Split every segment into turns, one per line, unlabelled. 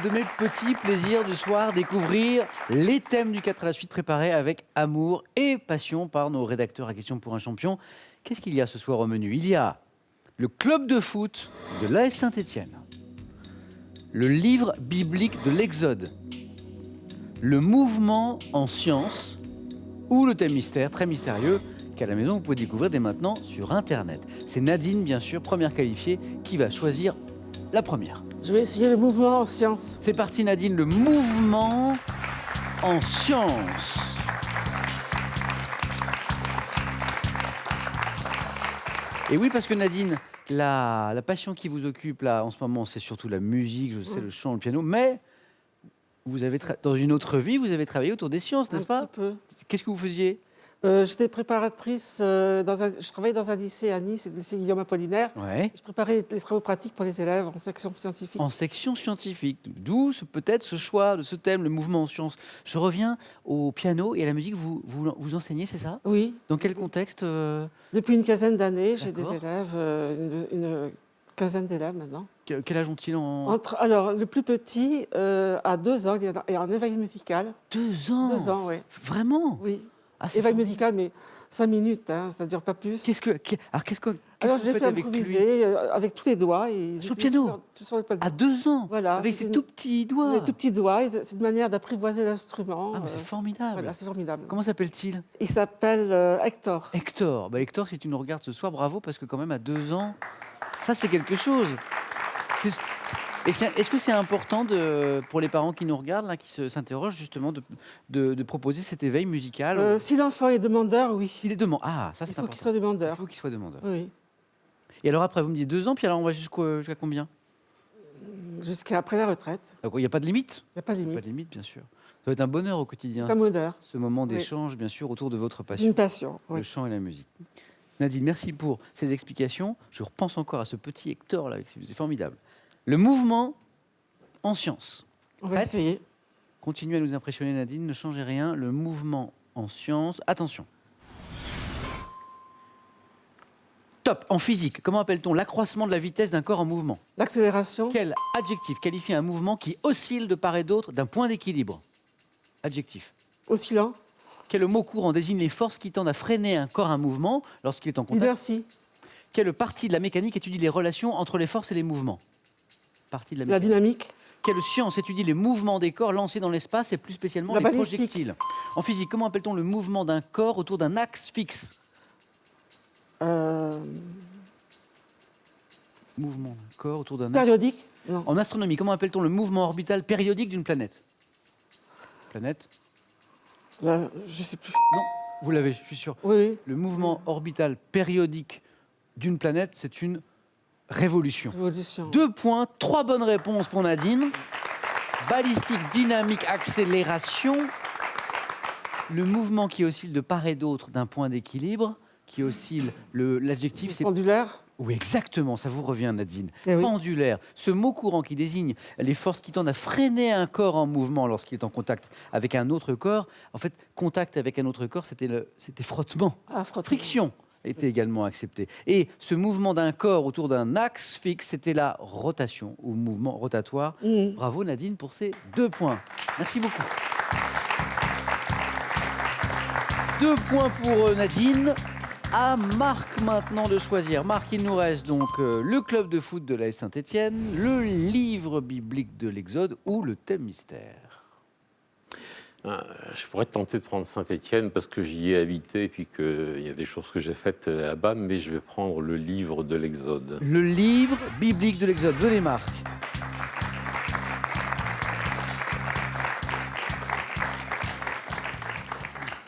de mes petits plaisirs du soir, découvrir les thèmes du 4 à la suite préparés avec amour et passion par nos rédacteurs à Question pour un champion. Qu'est-ce qu'il y a ce soir au menu? Il y a le club de foot de l'AS Saint-Étienne, le livre biblique de l'Exode, le mouvement en sciences ou le thème mystère, très mystérieux, qu'à la maison vous pouvez découvrir dès maintenant sur Internet. C'est Nadine, bien sûr, première qualifiée, qui va choisir la première.
Je vais essayer le mouvement en sciences.
C'est parti Nadine, le mouvement en sciences. Et oui, parce que Nadine, la passion qui vous occupe là en ce moment, c'est surtout la musique, je sais, le chant, le piano, mais vous avez dans une autre vie, vous avez travaillé autour des sciences, n'est-ce pas?
Un petit peu.
Qu'est-ce que vous faisiez?
J'étais préparatrice, je travaillais dans un lycée à Nice, le lycée Guillaume Apollinaire.
Ouais.
Je préparais les travaux pratiques pour les élèves en section scientifique.
En section scientifique, d'où peut-être ce choix de ce thème, le mouvement en sciences. Je reviens au piano et à la musique, vous enseignez, c'est ça?
Oui.
Dans quel contexte
Depuis une quinzaine d'années, j'ai des
D'accord.
élèves, une quinzaine d'élèves maintenant.
Quel âge ont-ils
Alors, le plus petit a 2 ans, il est en éveil musical.
2 ans
2 ans, oui.
Vraiment?
Oui.
Ah, c'est
Éveil
formidable.
musical, mais 5 minutes, hein, ça ne dure pas plus.
Qu'est-ce que
Alors,
vous
je l'ai
faites
fait
avec lui
improviser avec tous les doigts. Et
Sur le piano?
sur le piano.
À 2 ans?
Voilà,
Avec
c'est
ses tout petits doigts?
Les tout petits doigts, c'est une manière d'apprivoiser l'instrument.
Ah, mais c'est formidable.
Voilà, c'est formidable.
Comment s'appelle-t-il?
Il s'appelle Hector.
Hector. Bah, Hector, si tu nous regardes ce soir, bravo, parce que quand même à 2 ans, ça c'est quelque chose. Est-ce que c'est important pour les parents qui nous regardent, là, qui s'interrogent justement, de proposer cet éveil musical?
Si l'enfant est demandeur, oui.
Il est demandeur. Ah, ça c'est
Il faut
important.
qu'il soit demandeur.
Il faut qu'il soit demandeur.
Oui.
Et alors après, vous me dites 2 ans, puis alors on va jusqu'à combien?
Jusqu'à après la retraite.
Donc, il n'y a pas de limite?
Il n'y a pas de
Pas
limite.
de limite, bien sûr. Ça va être un bonheur au quotidien.
C'est un bonheur.
Ce moment
Oui.
d'échange, bien sûr, autour de votre
C'est
passion,
une passion.
le
Oui.
chant et la musique. Nadine, merci pour ces explications. Je repense encore à ce petit Hector là, c'est formidable. Le mouvement en sciences.
On va
Prête?
essayer.
Continuez à nous impressionner, Nadine, ne changez rien. Le mouvement en sciences. Attention. Top. En physique, comment appelle-t-on l'accroissement de la vitesse d'un corps en mouvement?
L'accélération.
Quel adjectif qualifie un mouvement qui oscille de part et d'autre d'un point d'équilibre? Adjectif.
Oscillant.
Quel mot courant désigne les forces qui tendent à freiner un corps en mouvement lorsqu'il est en contact?
Inertie.
Quelle partie de la mécanique étudie les relations entre les forces et les mouvements? Partie de la
La
mécanique.
dynamique.
Quelle science étudie les mouvements des corps lancés dans l'espace et plus spécialement
La
les
balistique.
projectiles? En physique, comment appelle-t-on le mouvement d'un corps autour d'un axe fixe? Mouvement d'un corps autour d'un axe.
Périodique. Non.
En astronomie, comment appelle-t-on le mouvement orbital périodique d'une planète? Planète?
Je ne sais plus.
Non, vous l'avez, je suis sûr.
Oui.
Le mouvement orbital périodique d'une planète, c'est une révolution.
Révolution.
2 points, 3 bonnes réponses pour Nadine. Balistique, dynamique, accélération. Le mouvement qui oscille de part et d'autre d'un point d'équilibre, qui oscille, l'adjectif c'est...
Pendulaire.
Oui, exactement, ça vous revient Nadine.
Eh oui.
Pendulaire, ce mot courant qui désigne les forces qui tendent à freiner un corps en mouvement lorsqu'il est en contact avec un autre corps. En fait, contact avec un autre corps, c'était frottement.
Ah, frottement.
Friction était également accepté. Et ce mouvement d'un corps autour d'un axe fixe, c'était la rotation ou mouvement rotatoire. Bravo Nadine pour ces 2 points. Merci beaucoup. 2 points pour Nadine. À Marc maintenant de choisir. Marc, il nous reste donc le club de foot de l'AS Saint-Étienne, le livre biblique de l'Exode ou le thème mystère.
Je pourrais tenter de prendre Saint-Étienne parce que j'y ai habité et puis qu'il y a des choses que j'ai faites là-bas, mais je vais prendre le livre de l'Exode.
Le livre biblique de l'Exode. Venez Marc.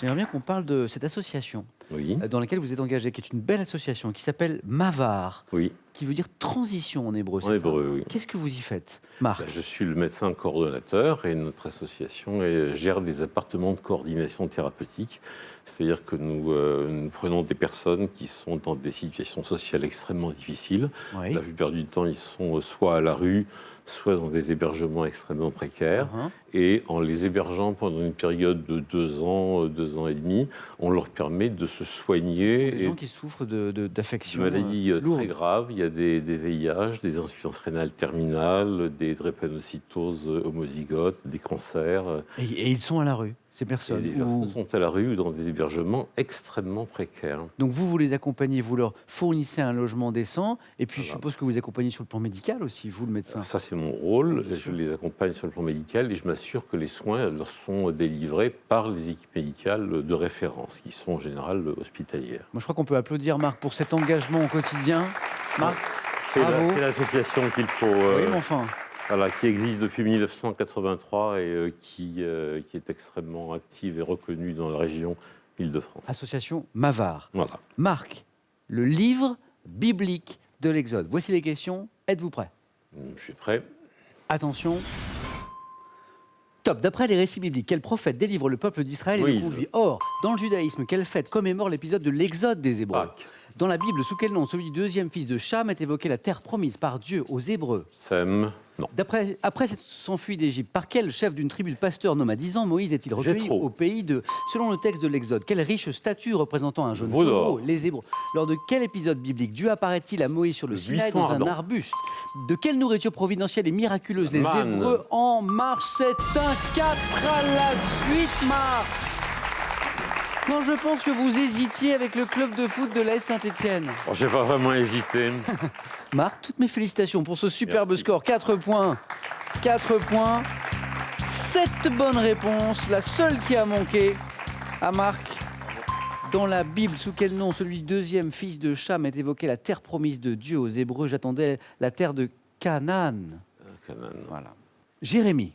J'aimerais bien qu'on parle de cette association
Oui,
dans laquelle vous êtes engagé, qui est une belle association, qui s'appelle Mavar,
oui,
qui veut dire transition en hébreu.
en
c'est ça?
hébreu, oui.
Qu'est-ce que vous y faites, Marc?
Je suis le médecin coordonnateur et notre association gère des appartements de coordination thérapeutique. C'est-à-dire que nous prenons des personnes qui sont dans des situations sociales extrêmement difficiles.
Oui.
La plupart du temps, ils sont soit à la rue, soit dans des hébergements extrêmement précaires. Et en les hébergeant pendant une période de 2 ans, 2 ans et demi, on leur permet de se soigner.
Des gens qui souffrent d'affections
Maladies
lourdes.
très graves. Il y a des VIH, des insuffisances rénales terminales, des drépanocytoses homozygotes, des cancers.
Et ils sont à la rue, ces
Et
personnes.
des personnes sont à la rue ou dans des hébergements extrêmement précaires.
Donc vous les accompagnez, vous leur fournissez un logement décent, et puis je
Voilà.
suppose que vous les accompagnez sur le plan médical aussi, vous le médecin.
Ça, c'est mon rôle.
Bien
Je
sûr.
les accompagne sur le plan médical et je m'assure que les soins leur sont délivrés par les équipes médicales de référence, qui sont en général hospitalières.
Moi je crois qu'on peut applaudir Marc pour cet engagement au quotidien. Marc,
C'est
bravo.
c'est l'association qu'il faut,
oui mais enfin,
voilà, qui existe depuis 1983 et qui est extrêmement active et reconnue dans la région Île-de-France.
association Mavar.
Voilà.
Marc, le livre biblique de l'Exode. Voici les questions, êtes-vous prêts?
Je suis prêt.
Attention. Top. D'après les récits bibliques, quel prophète délivre le peuple d'Israël et le
Moïse.
conduit? Or, dans le judaïsme, quelle fête commémore l'épisode de l'Exode des Hébreux?
Pâques.
Dans la Bible, sous quel nom celui du deuxième fils de Cham est évoqué la terre promise par Dieu aux Hébreux?
Sem. Non.
Après s'être enfui d'Égypte, par quel chef d'une tribu de pasteurs nomadisants Moïse est-il recueilli
Jéthro.
au pays de... Selon le texte de l'Exode, quelle riche statue représentant un jeune
Veau d'or.
taureau, les Hébreux? Lors de quel épisode biblique Dieu apparaît-il à Moïse sur le
Le
Sinaï
buisson
dans un
ardent.
arbuste? De quelle nourriture providentielle et miraculeuse les
Manne.
Hébreux en marche? C'est un 4 à la suite, Marc. Non, je pense que vous hésitiez avec le club de foot de l'AS Saint-Étienne.
Oh, j'ai pas vraiment hésité.
Marc, toutes mes félicitations pour ce superbe
Merci.
score. 4 points. 4 points. 7 bonnes réponses. La seule qui a manqué à Marc. Dans la Bible, sous quel nom celui du deuxième fils de Cham est évoqué la terre promise de Dieu aux Hébreux? J'attendais la terre de Canaan.
Canaan.
Voilà. Jérémy,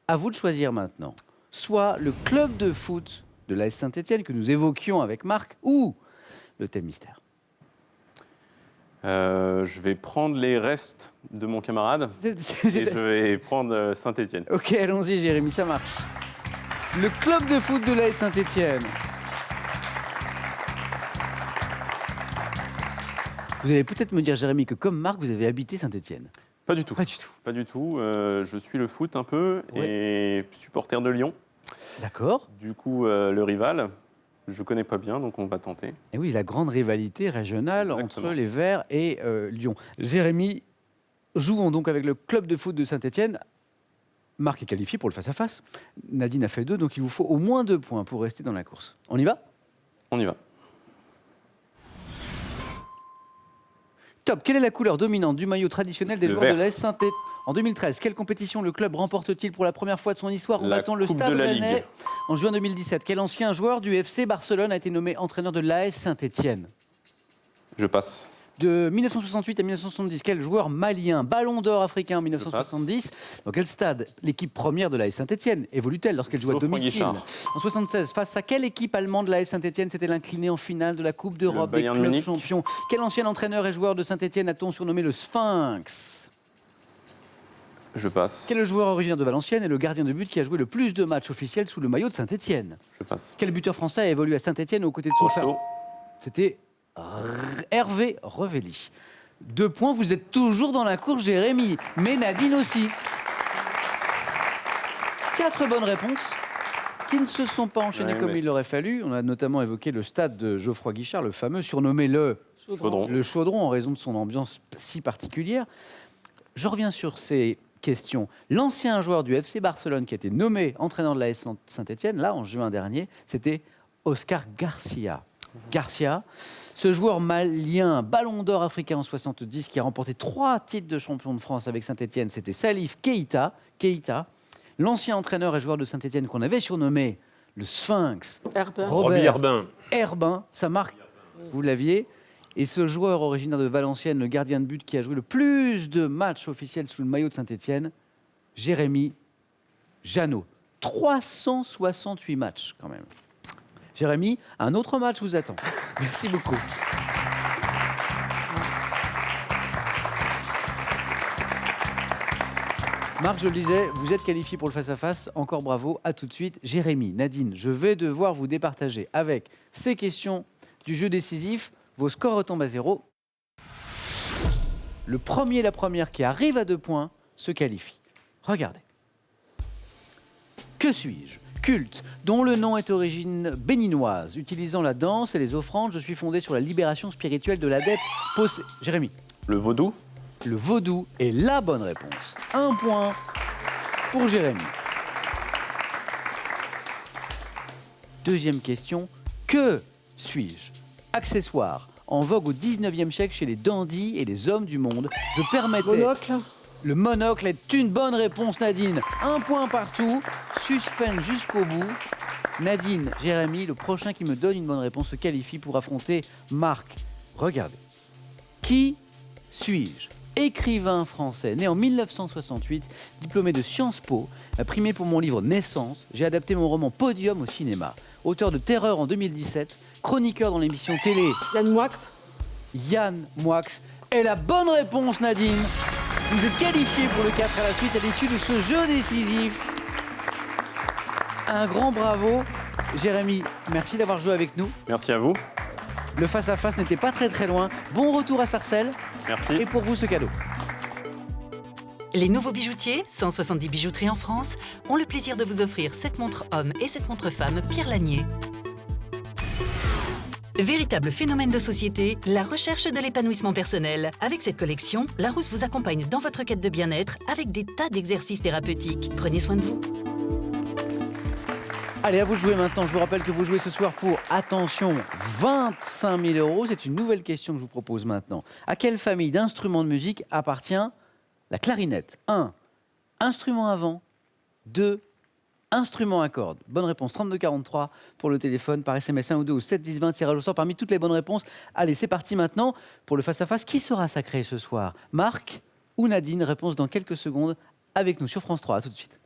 à vous de choisir maintenant. Soit le club de foot de l'AS Saint-Étienne que nous évoquions avec Marc, ou le thème mystère.
Je vais prendre les restes de mon camarade et je vais prendre Saint-Étienne.
Ok, allons-y Jérémy, ça marche. Le club de foot de l'AS Saint-Étienne. Vous allez peut-être me dire, Jérémy, que comme Marc, vous avez habité Saint-Étienne.
Pas du tout.
Pas du tout.
Pas du tout. Je suis le foot un peu et supporter de Lyon.
D'accord.
Du coup, le rival, je connais pas bien, donc on va tenter.
Et oui, la grande rivalité régionale
Exactement.
entre les Verts et Lyon. Jérémy, jouons donc avec le club de foot de Saint-Étienne. Marc est qualifié pour le face-à-face. Nadine a fait 2, donc il vous faut au moins 2 points pour rester dans la course. On y va?
On y va.
Top. Quelle est la couleur dominante du maillot traditionnel des
Le
joueurs
vert.
de l'AS Saint-Étienne? En 2013, quelle compétition le club remporte-t-il pour la première fois de son histoire en
La
battant le
Coupe
Stade
de la
Rennais
Ligue.
en juin 2017? Quel ancien joueur du FC Barcelone a été nommé entraîneur de l'AS Saint-Étienne?
Je passe.
De 1968 à 1970, quel joueur malien, ballon d'or africain en 1970? Dans quel stade l'équipe première de l'AS Saint-Étienne évolue-t-elle lorsqu'elle joue à
Geoffroy
domicile?
Guichard.
En 1976, face à quelle équipe allemande de l'AS Saint-Étienne s'est-elle inclinée en finale de la Coupe d'Europe des
Bayern
clubs
Munich.
champions? Quel ancien entraîneur et joueur de Saint-Étienne a-t-on surnommé le Sphinx?
Je passe.
Quel est le joueur originaire de Valenciennes et le gardien de but qui a joué le plus de matchs officiels sous le maillot de Saint-Étienne?
Je passe.
Quel buteur français a évolué à Saint-Étienne aux côtés de son frère?
Rocheteau.
C'était Hervé Revelli. 2 points, vous êtes toujours dans la course, Jérémy, mais Nadine aussi. 4 bonnes réponses qui ne se sont pas enchaînées
Ouais,
comme
mais-
il aurait fallu. On a notamment évoqué le stade de Geoffroy Guichard, le fameux, surnommé
Chaudron.
le Chaudron en raison de son ambiance si particulière. Je reviens sur ces questions. L'ancien joueur du FC Barcelone qui a été nommé entraîneur de l'AS Saint-Étienne, là en juin dernier, c'était Oscar Garcia. Garcia, ce joueur malien, ballon d'or africain en 70, qui a remporté 3 titres de champion de France avec Saint-Étienne, c'était Salif Keita, l'ancien entraîneur et joueur de Saint-Étienne qu'on avait surnommé le Sphinx,
Herbin.
Roby
Robert
Herbin.
Herbin, ça marque, vous l'aviez. Et ce joueur originaire de Valenciennes, le gardien de but qui a joué le plus de matchs officiels sous le maillot de Saint-Étienne, Jérémy Janot. 368 matchs quand même. Jérémy, un autre match vous attend. Merci beaucoup. Marc, je le disais, vous êtes qualifié pour le face-à-face. Encore bravo, à tout de suite. Jérémy, Nadine, je vais devoir vous départager avec ces questions du jeu décisif. Vos scores retombent à 0. Le premier, la première qui arrive à 2 points se qualifie. Regardez. Que suis-je? culte dont le nom est d'origine béninoise. Utilisant la danse et les offrandes, je suis fondé sur la libération spirituelle de l'adepte possédé. Jérémy.
Le vaudou?
Le vaudou est la bonne réponse. 1 point pour Jérémy. Deuxième question. Que suis-je? Accessoire en vogue au 19e siècle chez les dandys et les hommes du monde. Je permettais...
Monocle.
Le monocle est une bonne réponse, Nadine. 1 point partout. Suspense jusqu'au bout. Nadine, Jérémy, le prochain qui me donne une bonne réponse se qualifie pour affronter Marc. Regardez. Qui suis-je? Écrivain français, né en 1968, diplômé de Sciences Po, primé pour mon livre Naissance. J'ai adapté mon roman Podium au cinéma. Auteur de Terreur en 2017, chroniqueur dans l'émission télé
Yann Moix.
Yann Moix est la bonne réponse, Nadine. Vous êtes qualifié pour le 4 à la suite à l'issue de ce jeu décisif. Un grand bravo. Jérémy, merci d'avoir joué avec nous.
Merci à vous.
Le face-à-face n'était pas très loin. Bon retour à Sarcelles.
Merci.
Et pour vous, ce cadeau.
Les nouveaux bijoutiers, 170 bijouteries en France, ont le plaisir de vous offrir cette montre homme et cette montre femme Pierre Lanier. Véritable phénomène de société, la recherche de l'épanouissement personnel. Avec cette collection, Larousse vous accompagne dans votre quête de bien-être avec des tas d'exercices thérapeutiques. Prenez soin de vous.
Allez, à vous de jouer maintenant. Je vous rappelle que vous jouez ce soir pour, attention, 25 000 €. C'est une nouvelle question que je vous propose maintenant. À quelle famille d'instruments de musique appartient la clarinette? 1. Instrument à vent. 2. Instrument à cordes. Bonne réponse, 3243 pour le téléphone, par SMS 1 ou 2 ou 7 10 20, tirage au sort parmi toutes les bonnes réponses. Allez, c'est parti maintenant pour le face-à-face. Qui sera sacré ce soir? Marc ou Nadine? Réponse dans quelques secondes avec nous sur France 3. À tout de suite.